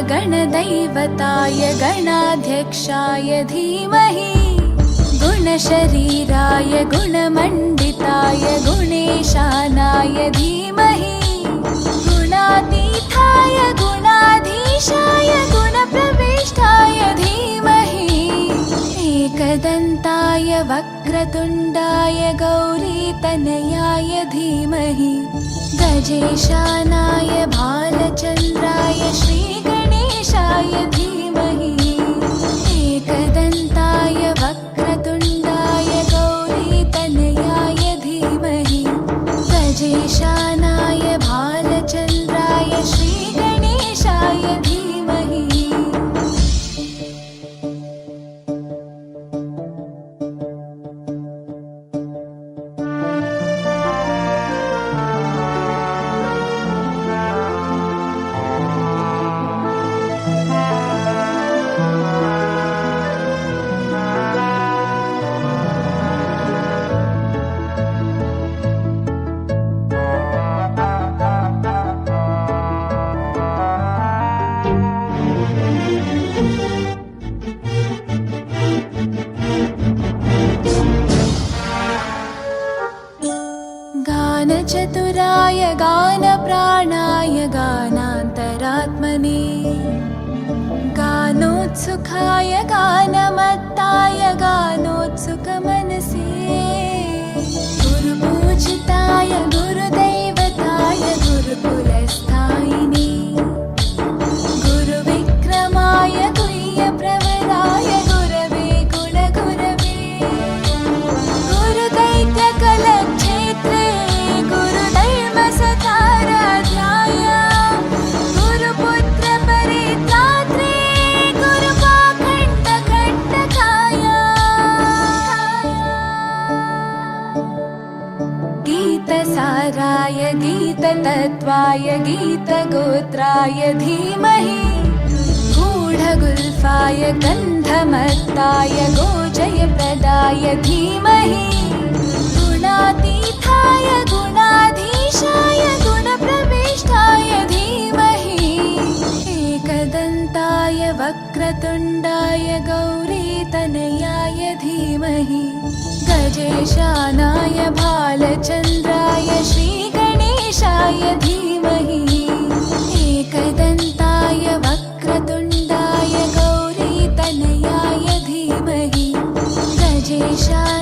गणदैवताय गणाध्यक्षाय धीमहि गुणशरीराय गुणमण्डिताय गुणेशानाय धीमहि गुणातीताय गुणाधीशाय गुणप्रविष्टाय धीमहि एकदन्ताय वक्रतुण्डाय गौरीतनयाय धीमहि गजेशानाय भालचन्द्राय श्रीगणेशाय धीमहि एकदन्ताय वक्रतुण्डाय गौरीतनयाय धीमहि गजेशानाय भालचन्द्राय श्रीगणेशाय धीमहि गानचतुराय गानप्राणाय गानान्तरात्मने गानोत्सुकाय गानमत्ताय गानोत्सुकमनसे गुरुपूजिताय गुरुदैवताय गुरुकुलस्थायिने गुरुविक्रमाय गुह्यप्रवराय गुरवे गुणगुरवे गुरुदैत्यकलक्षेत्रे गुरुधर्मसखाराध्याय गुरुपुत्रपरित्रात्रे गुरुपाखण्डखण्डकाय गीतसाराय गीततत्त्वाय गीतगोत्राय धीमहि गूढगुल्फाय गन्धमत्ताय गोजयप्रदाय धीमहि गुणातीताय गुणाधीशाय गुणप्रविष्टाय धीमहि एकदन्ताय वक्रतुण्डाय गौरीतनयाय धीमहि गजेशानाय भालचन्द्राय श्रीगणेशाय धीमहि एकदन्ताय वक्रतुण्डाय गौरीतनयाय धीमहि गजेशानाय